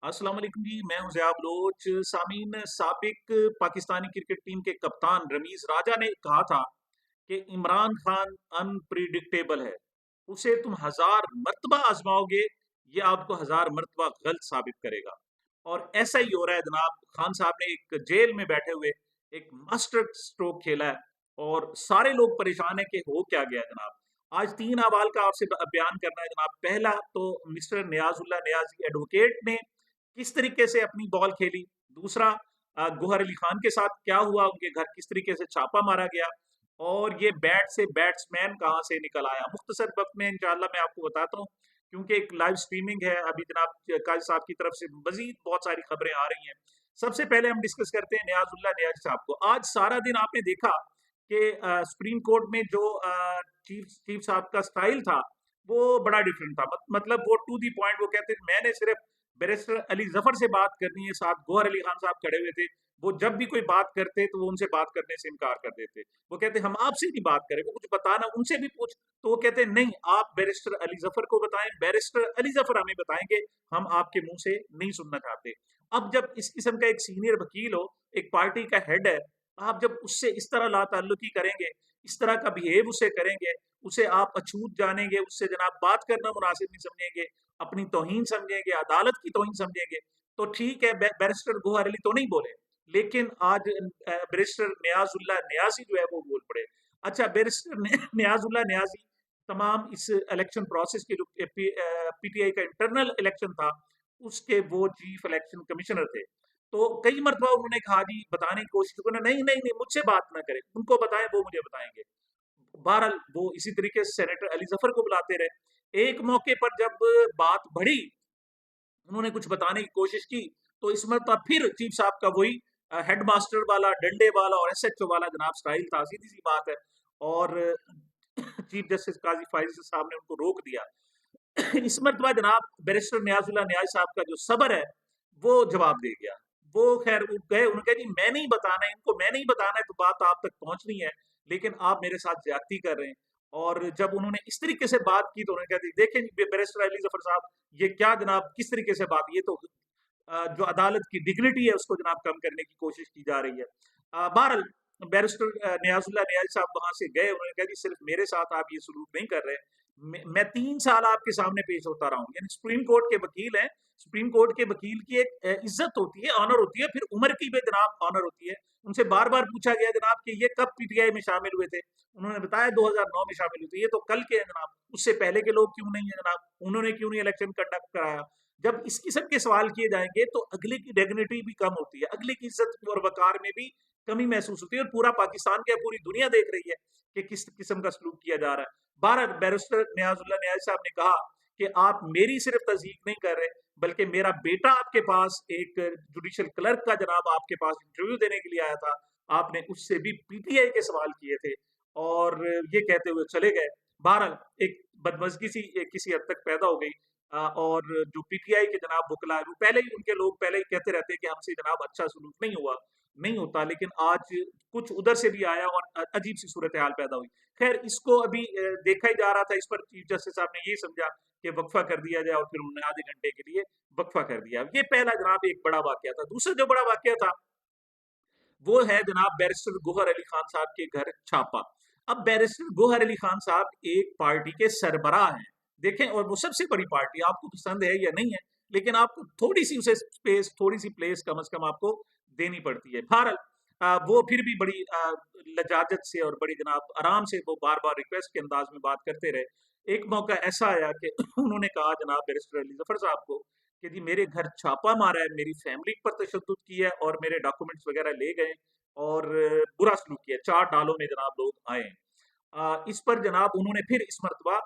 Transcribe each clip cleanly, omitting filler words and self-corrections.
अस्सलाम वालेकुम जी, मैं हूं ज़िया बलोच। सामीन, साबिक पाकिस्तानी क्रिकेट टीम के कप्तान रमीज राजा ने कहा था कि इमरान खान अनप्रिडिक्टेबल है। उसे तुम हजार मर्तबा आजमाओगे, ये आपको हजार मर्तबा गलत साबित करेगा। और ऐसा ही हो रहा है जनाब। खान साहब ने एक जेल में बैठे हुए एक मास्टर स्ट्रोक खेला है और सारे लोग परेशान है कि हो क्या गया जनाब। आज तीन अहवाल का आपसे बयान करना है जनाब। पहला तो मिस्टर नियाजुल्लाह नियाजी एडवोकेट ने किस तरीके से अपनी बॉल खेली। दूसरा, गोहर अली खान के साथ क्या हुआ, उनके घर किस तरीके से छापा मारा गया। और ये बैट से बैट्समैन कहाँ से निकल आया। मुख्तसर वक्त में इंशाल्लाह मैं आपको बताता हूँ, क्योंकि एक लाइव स्ट्रीमिंग है अभी जनाब काजी साहब की तरफ से मजीद बहुत सारी खबरें आ रही हैं। सबसे पहले हम डिस्कस करते हैं नियाजुल्लाह नियाज साहब को। आज सारा दिन आपने देखा कि सुप्रीम कोर्ट में जो चीफ चीफ साहब का स्टाइल था वो बड़ा डिफरेंट था। मतलब वो टू दी पॉइंट। वो कहते मैंने सिर्फ बैरिस्टर अली जफर से बात करनी है, साथ गौहर अली खान साहब खड़े हुए थे। वो जब भी कोई बात करते तो वो उनसे बात करने से इनकार कर देते। वो कहते हम आपसे नहीं बात करें, वो कुछ बताना उनसे भी पूछ। तो वो कहते नहीं, आप बैरिस्टर अली जफर को बताएं, बैरिस्टर अली जफर हमें बताएंगे, हम आपके मुंह से नहीं सुनना चाहते। अब जब इस किस्म का एक सीनियर वकील हो, एक पार्टी का हेड है, आप जब उससे इस तरह लाताल्लुकी करेंगे, इस तरह का बिहेव उसे करेंगे, उसे आप अछूत जानेंगे, उससे जनाब बात करना मुनासिब नहीं समझेंगे, अपनी तौहीन समझेंगे, अदालत की तौहीन समझेंगे, तो ठीक है। बैरिस्टर गोहर अली तो नहीं बोले, लेकिन आज बैरिस्टर नियाजुल्लाह नियाजी जो है वो बोल पड़े। अच्छा, बैरिस्टर नियाजुल्लाह नियाजी तमाम इस इलेक्शन प्रोसेस के जो पीटीआई का इंटरनल इलेक्शन था उसके वो चीफ इलेक्शन कमिश्नर थे। तो कई मरतबा उन्होंने कहा जी बताने की कोशिश की, नहीं नहीं नहीं, मुझसे बात ना करें, उनको बताएं, वो मुझे बताएंगे। बहरहाल वो इसी तरीके से सेनेटर अली जफर को बुलाते रहे। एक मौके पर जब बात बढ़ी, उन्होंने कुछ बताने की कोशिश की, तो इस मरतबा फिर चीफ साहब का वही हेडमास्टर वाला, डंडे वाला और एसएचओ वाला जनाब स्टाइल था। सीधी सी बात है। और चीफ जस्टिस काजी फाइज साहब ने उनको रोक दिया। इस मरतबा जनाब बैरिस्टर नियाजुल्लाह नियाज साहब का जो सबर है वो जवाब दे गया। वो खैर वो गए, उन्होंने कहा जी मैं नहीं बताना है इनको, मैं नहीं बताना है तो बात आप तक पहुंचनी है, लेकिन आप मेरे साथ ज्यादती कर रहे हैं। और जब उन्होंने इस तरीके से बात की तो उन्होंने कहा देखें जी बैरिस्टर अली जफर साहब, ये क्या जनाब किस तरीके से बात, ये तो जो अदालत की डिग्निटी है उसको जनाब कम करने की कोशिश की जा रही है। बहरहाल बैरिस्टर नियाजुल्लाह नियाज साहब वहां से गए, उन्होंने कहा जी सिर्फ मेरे साथ आप ये सलूक नहीं कर रहे, मैं 3 साल आपके सामने पेश होता रहा हूँ। यानी सुप्रीम कोर्ट के वकील हैं, सुप्रीम कोर्ट के वकील की एक इज्जत होती है, ऑनर होती है, फिर उम्र की भी जनाब ऑनर होती है। उनसे बार बार पूछा गया जनाब कि ये कब पीटीआई में शामिल हुए थे, उन्होंने बताया 2009 में शामिल हुए थे। ये तो कल के हैं जनाब, उससे पहले के लोग क्यों नहीं है जनाब, उन्होंने क्यों नहीं इलेक्शन कंडक्ट कराया। जब इस किस्म के सवाल किए जाएंगे तो अगले की डिग्निटी भी कम होती है, अगले की इज्जत और वकार में भी कमी महसूस होती है। और पूरा पाकिस्तान क्या पूरी दुनिया देख रही है कि किस किस्म का सलूक किया जा रहा है। बारह बैरिस्टर नियाजुल्लाह नियाज साहब ने कहा कि आप मेरी सिर्फ तस्दीक नहीं कर रहे, बल्कि मेरा बेटा आपके पास एक जुडिशियल क्लर्क का जनाब आपके पास इंटरव्यू देने के लिए आया था, आपने उससे भी पीटीआई के सवाल किए थे, और ये कहते हुए चले गए। बहरहाल एक बदमजगी सी किसी हद तक पैदा हो गई। और जो पीटीआई के जनाब बुकला है वो पहले ही, उनके लोग पहले ही कहते रहते हैं कि हमसे जनाब अच्छा सलूक नहीं हुआ, नहीं होता, लेकिन आज कुछ उधर से भी आया और अजीब सी सूरत हाल पैदा हुई। खैर इसको अभी देखा ही जा रहा था, इस पर चीफ जस्टिस साहब ने ये समझा कि वक्फा कर दिया जाए, और फिर उन्होंने आधे घंटे के लिए वक्फा कर दिया। ये पहला जनाब एक बड़ा वाकया था। दूसरा जो बड़ा वाकया था वो है जनाब बैरिस्टर गोहर अली खान साहब के घर छापा। अब बैरिस्टर गोहर अली खान साहब एक पार्टी के सरबराह हैं, देखें, और वो सबसे बड़ी पार्टी, आपको पसंद है या नहीं है, लेकिन आपको थोड़ी सी उसे स्पेस, थोड़ी सी प्लेस कम से कम आपको देनी पड़ती है। भारत वो फिर भी बड़ी लजाजत से और बड़ी जनाब आराम से वो बार बार रिक्वेस्ट के अंदाज में बात करते रहे। एक मौका ऐसा आया कि उन्होंने कहा जनाब बैरिस्टर अली जफर साहब को कि जी मेरे घर छापा मारा है, मेरी फैमिली पर तशद्दुद की है और मेरे डॉक्यूमेंट्स वगैरह ले गए और बुरा सलूक किया। 4 डालों में जनाब लोग आए हैं। इस पर जनाब उन्होंने फिर इस मरतबा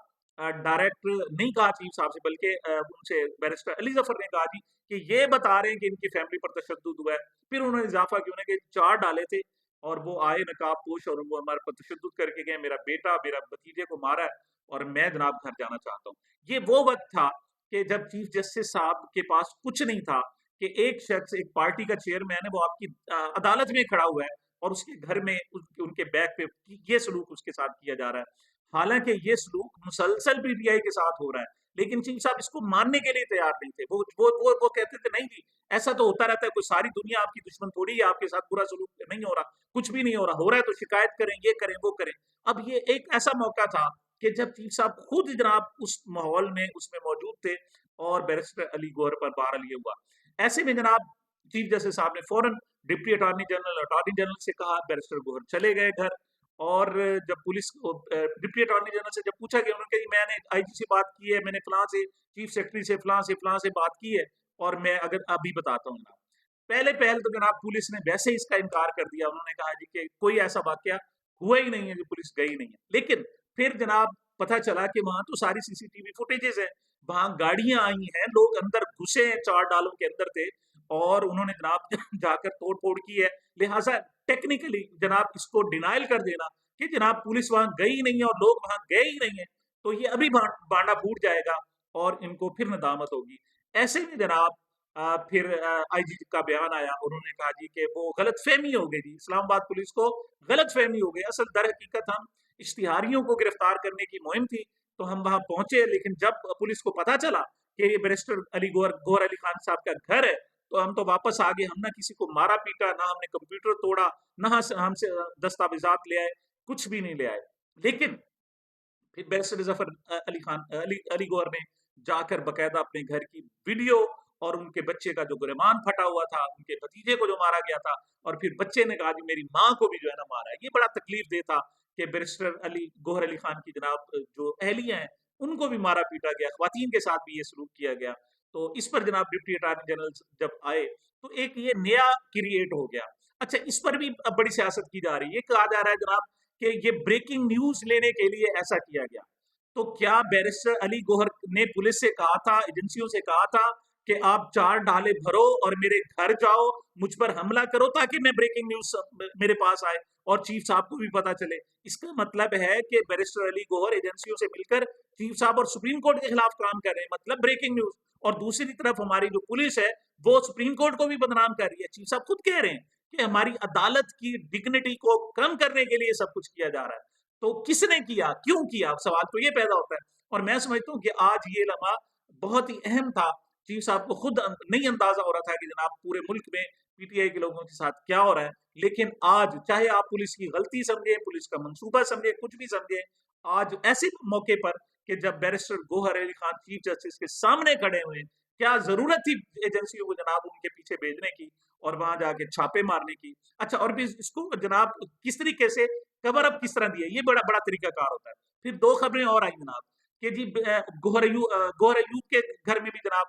डायरेक्ट नहीं कहा चीफ साहब से, बल्कि उनसे बैरिस्टर अली जफर ने कहा जी कि ये बता रहे हैं कि इनकी फैमिली पर तशद्दुद हुआ है। फिर उन्होंने इजाफा किया, उन्होंने कि 4 डाले थे और वो आए नकाब पोश और वो हमारे पर तशद्दुद करके गए, मेरा बेटा मेरा भतीजे को मारा है और मैं जनाब घर जाना चाहता हूँ। ये वो वक्त था कि जब चीफ जस्टिस साहब के पास कुछ नहीं था कि एक शख्स, एक पार्टी का चेयरमैन है, वो आपकी अदालत में खड़ा हुआ है और उसके घर में उनके बैग पे ये सलूक उसके साथ किया जा रहा है। हालांकि ये सलूक मुसलसल पीटीआई के साथ हो रहा है, लेकिन चीफ साहब इसको मानने के लिए तैयार नहीं थे। वो कहते थे नहीं जी, ऐसा तो होता रहता है, कोई सारी दुनिया आपकी दुश्मन थोड़ी है, आपके साथ बुरा सलूक नहीं हो रहा, कुछ भी नहीं हो रहा है तो शिकायत करें, ये करें वो करें। अब ये एक ऐसा मौका था कि जब चीफ साहब खुद जनाब उस माहौल में उसमें मौजूद थे और बैरिस्टर अली गौहर पर बहरहाल ये हुआ। ऐसे में जनाब चीफ जस्टिस साहब ने फौरन डिप्टी अटॉर्नी जनरल से कहा, बैरिस्टर गौहर चले गए घर। और जब पुलिस को डिप्टी अटॉर्नी जनरल से जब पूछा गया, उन्होंने कहा कि मैंने आईजी से बात की है, मैंने फलां से, चीफ सेक्रेटरी से, फलां से बात की है, और मैं अगर अभी बताता हूँ ना। पहले पहल तो जनाब पुलिस ने वैसे ही इसका इनकार कर दिया, उन्होंने कहा जी कि कोई ऐसा वाकया हुआ ही नहीं है, जो पुलिस गई नहीं है। लेकिन फिर जनाब पता चला कि वहां तो सारी सीसीटीवी फुटेजेस है, वहां गाड़ियां आई हैं, लोग अंदर घुसे हैं, चार डालों के अंदर थे, और उन्होंने जनाब जाकर तोड़ फोड़ की है। लिहाजा टेक्निकली जनाब इसको डिनाइल कर देना कि जनाब पुलिस वहां गई नहीं है और लोग वहां गए ही नहीं है, तो ये अभी बांडा फूट जाएगा और इनको फिर नदामत होगी। ऐसे में जनाब फिर आईजी का बयान आया, उन्होंने कहा जी कि वो गलत फहमी हो गई जी, इस्लामाबाद पुलिस को गलत फहमी हो गई, असल दर हकीकत हम इश्तिहारियों को गिरफ्तार करने की मुहिम थी, तो हम वहां पहुंचे, लेकिन जब पुलिस को पता चला कि ये बैरिस्टर गौहर अली खान साहब का घर है, तो हम तो वापस आ गए। हम ना किसी को मारा पीटा, ना हमने कंप्यूटर तोड़ा, ना हमसे दस्तावेजात ले आए, कुछ भी नहीं ले आए। लेकिन फिर बैरिस्टर जफर अली गौहर ने जाकर बकायदा अपने घर की वीडियो और उनके बच्चे का जो गुरेमान फटा हुआ था, उनके भतीजे को जो मारा गया था, और फिर बच्चे ने कहा जी मेरी माँ को भी जो है ना मारा है। ये बड़ा तकलीफ दे था कि बैरिस्टर गौहर अली खान की जनाब जो अहलिया हैं, उनको भी मारा पीटा गया, खवातीन के साथ भी ये सलूक किया गया। तो इस पर जनाब डिप्टी अटॉर्नी जनरल जब आए, तो एक ये नया क्रिएट हो गया। अच्छा, इस पर भी अब बड़ी सियासत की जा रही है, ये कहा जा रहा है जनाब कि ये ब्रेकिंग न्यूज लेने के लिए ऐसा किया गया। तो क्या बैरिस्टर अली गौहर ने पुलिस से कहा था, एजेंसियों से कहा था कि आप चार डाले भरो और मेरे घर जाओ, मुझ पर हमला करो, ताकि मैं ब्रेकिंग न्यूज मेरे पास आए और चीफ साहब को भी पता चले? इसका मतलब है कि बैरिस्टर अली गौहर एजेंसियों से मिलकर चीफ साहब और सुप्रीम कोर्ट के खिलाफ काम कर रहे हैं, मतलब ब्रेकिंग न्यूज। और दूसरी तरफ हमारी जो पुलिस है, वो सुप्रीम कोर्ट को भी बदनाम कर रही है। चीफ साहब खुद कह रहे हैं कि हमारी अदालत की डिग्निटी को कम करने के लिए सब कुछ किया जा रहा है। तो किसने किया, क्यों किया, सवाल तो ये पैदा होता है। और मैं समझता हूँ कि आज ये लम्हा बहुत ही अहम था। चीफ साहब को खुद नहीं अंदाजा हो रहा था कि जनाब पूरे मुल्क में पीटीआई के लोगों के साथ क्या हो रहा है। लेकिन आज चाहे आप पुलिस की गलती समझे, पुलिस का मंसूबा समझे, कुछ भी समझे, आज ऐसे मौके पर कि जब barrister Gohar Ali Khan chief justice के सामने खड़े हुए, क्या जरूरत थी एजेंसियों को जनाब उनके पीछे भेजने की और वहां जाके छापे मारने की? अच्छा, और भी इसको जनाब किस तरीके से कवर अप किस तरह दिया, ये बड़ा बड़ा तरीकाकार होता है। फिर दो खबरें और आई जनाब कि जी गौहर अयूब के घर में भी जनाब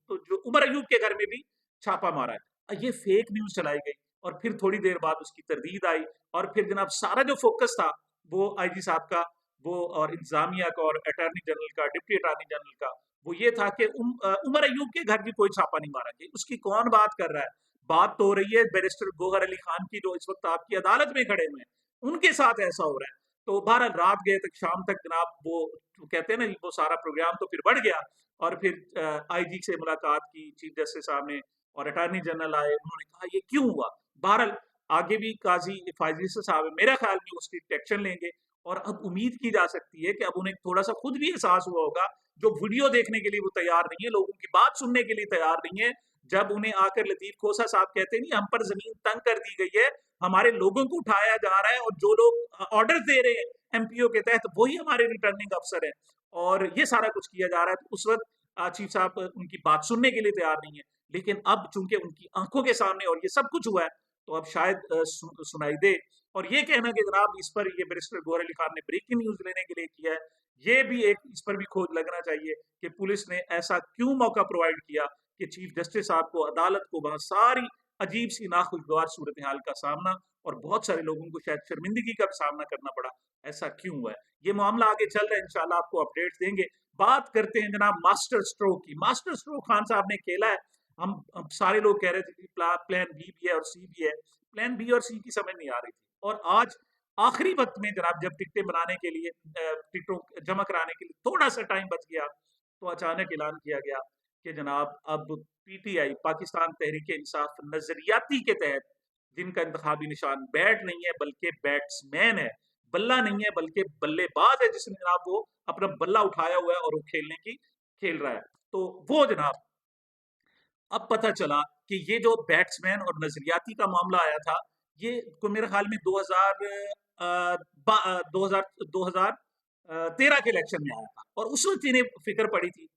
तो जो उमर अयूब के घर में भी छापा मारा है। ये फेक न्यूज चलाई गई और फिर थोड़ी देर बाद उसकी तरदीद आई, और फिर जनाब सारा जो फोकस था वो आईजी साहब का, वो और इंतजामिया का और अटॉर्नी जनरल का, डिप्टी अटॉर्नी जनरल का, वो ये था कि उमर अयूब के घर भी कोई छापा नहीं मारा गया। उसकी कौन बात कर रहा है? बात तो हो रही है बैरिस्टर गौहर अली खान की, जो इस वक्त आपकी अदालत में खड़े हुए हैं, उनके साथ ऐसा हो रहा है। तो बहरहाल रात गए तक, शाम तक जनाब वो कहते हैं ना, वो सारा प्रोग्राम तो फिर बढ़ गया। और फिर आईजी से मुलाकात की चीफ जस्टिस साहब ने, और अटॉर्नी जनरल आए, उन्होंने कहा ये क्यों हुआ। बहरहाल आगे भी काजी फायजी साहब मेरा ख्याल में उसकी एक्शन लेंगे, और अब उम्मीद की जा सकती है कि अब उन्हें थोड़ा सा खुद भी एहसास हुआ होगा, जो वीडियो देखने के लिए वो तैयार नहीं है, लोगों की बात सुनने के लिए तैयार नहीं है। जब उन्हें आकर लतीफ खोसा साहब कहते नहीं, हम पर जमीन तंग कर दी गई है, हमारे लोगों को उठाया जा रहा है, और जो लोग ऑर्डर दे रहे हैं एमपीओ के तहत, वही हमारे रिटर्निंग अफसर है, और ये सारा कुछ किया जा रहा है। तो उस वक्त चीफ साहब उनकी बात सुनने के लिए तैयार नहीं है। लेकिन अब चूंकि उनकी आंखों के सामने और ये सब कुछ हुआ है, तो अब शायद सुनाई दे। और ये कहना कि जनाब इस पर ये बैरिस्टर गौहर अली खान ने ब्रेकिंग न्यूज लेने के लिए किया है, ये भी एक, इस पर भी खोज लगना चाहिए कि पुलिस ने ऐसा क्यों मौका प्रोवाइड किया कि चीफ जस्टिस साहब को, अदालत को वहां सारी अजीब सी नाखुशगवार सूरत हाल का सामना, और बहुत सारे लोगों को शायद शर्मिंदगी का सामना करना पड़ा। ऐसा क्यों हुआ है? ये मामला आगे चल रहा है, इंशाल्लाह आपको अपडेट्स देंगे। बात करते हैं जनाब मास्टर स्ट्रोक की। मास्टर स्ट्रोक खान साहब ने खेला है। हम सारे लोग कह रहे थे कि प्लान बी भी है और सी भी है, प्लान बी और सी की समझ नहीं आ रही थी। और आज आखिरी वक्त में जनाब जब टिकटें बनाने के लिए, टिकटों जमा कराने के लिए थोड़ा सा टाइम बच गया, तो अचानक ऐलान किया गया कि जनाब अब पीटीआई, पाकिस्तान तहरीक इंसाफ, नजरियाती के तहत, जिनका इंतखाबी निशान बैट नहीं है बल्कि बैट्समैन है, बल्ला नहीं है बल्कि बल्लेबाज है जिसने जनाब वो अपना बल्ला उठाया हुआ है और वो खेल रहा है। तो वो जनाब अब पता चला कि ये जो बैट्समैन और नजरियाती का मामला आया था, ये को मेरे ख्याल में 2013 के इलेक्शन में आया था, और उस वक्त इन्हें फिक्र पड़ी थी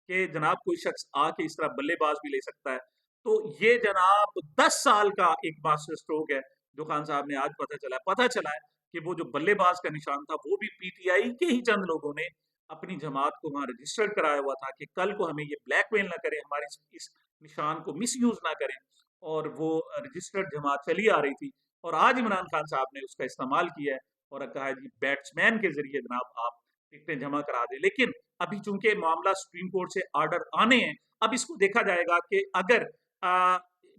कि जनाब कोई शख्स आके इस तरह बल्लेबाज भी ले सकता है। तो ये जनाब 10 साल का एक मास्टर स्ट्रोक है जो खान साहब ने आज पता चला है कि वो जो बल्लेबाज का निशान था वो भी पीटीआई के ही चंद लोगों ने अपनी जमात को वहां रजिस्टर्ड कराया हुआ था कि कल को हमें ये ब्लैकमेल ना करें, हमारे इस निशान को मिसयूज ना करें। और वो रजिस्टर्ड जमात चली आ रही थी, और आज इमरान खान साहब ने उसका इस्तेमाल किया है और कहा है जी बैट्समैन के जरिए जनाब आप टिकटें जमा करा दें। लेकिन अभी चूंकि मामला सुप्रीम कोर्ट से ऑर्डर आने हैं, अब इसको देखा जाएगा कि अगर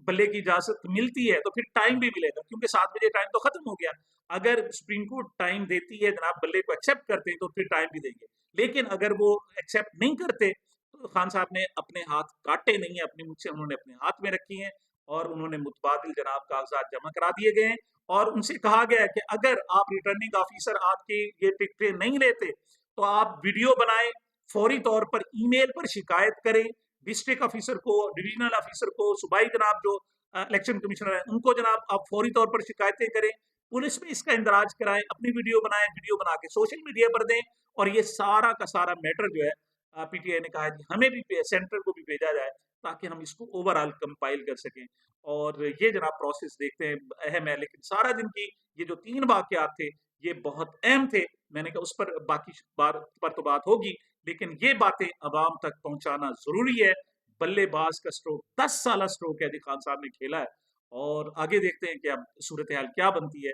बल्ले की इजाजत मिलती है तो फिर टाइम भी मिलेगा, क्योंकि 7 बजे टाइम तो खत्म हो गया। अगर सुप्रीम कोर्ट टाइम देती है जनाब, बल्ले को एक्सेप्ट करते हैं तो फिर टाइम भी देंगे। लेकिन अगर वो एक्सेप्ट नहीं करते तो खान साहब ने अपने हाथ काटे नहीं है, अपनी मुझसे उन्होंने अपने हाथ में रखी हैं, और उन्होंने मुतबादिल जनाब कागजात जमा करा दिए गए हैं। और उनसे कहा गया है कि अगर आप रिटर्निंग ऑफिसर आपकी ये टिकटें नहीं लेते तो आप वीडियो बनाएं, फौरी तौर पर ईमेल पर शिकायत करें डिस्ट्रिक्ट ऑफिसर को, डिविजनल ऑफिसर को, सूबाई जनाब जो इलेक्शन कमिश्नर है उनको जनाब आप फौरी तौर पर शिकायतें करें, पुलिस में इसका इंदराज कराएं, अपनी वीडियो बनाएं, वीडियो बना के सोशल मीडिया पर दें, और ये सारा का सारा मैटर जो है पीटीआई ने कहा है कि हमें भी सेंटर को भी भेजा जाए ताकि हम इसको ओवरऑल कंपाइल कर सकें। और ये जनाब प्रोसेस देखते हैं अहम है, लेकिन सारा दिन की ये जो 3 वाकयात थे ये बहुत अहम थे। मैंने कहा उस पर बाकी बार पर तो बात होगी, लेकिन ये बातें अवाम तक पहुंचाना जरूरी है। बल्लेबाज का स्ट्रोक 10 साल स्ट्रोक है खान साहब ने खेला है, और आगे देखते हैं कि अब सूरत हाल क्या बनती है।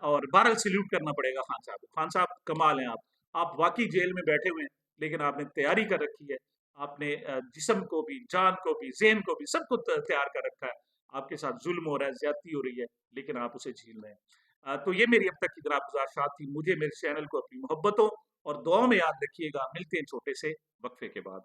और बहरहाल सल्यूट करना पड़ेगा खान साहब को। खान साहब कमाल हैं आप वाकई जेल में बैठे हुए हैं, लेकिन आपने तैयारी कर रखी है। आपने जिस्म को भी, जान को भी, ज़हन को भी, सब कुछ तैयार कर रखा है। आपके साथ जुल्म हो रहा है, ज्यादती हो रही है, लेकिन आप उसे झेल रहे हैं। तो ये मेरी अब तक की जनाब गुज़ारिशात थी। मुझे मेरे चैनल को अपनी मोहब्बतों और दुआओं में याद रखिएगा। मिलते हैं छोटे से वक्फे के बाद।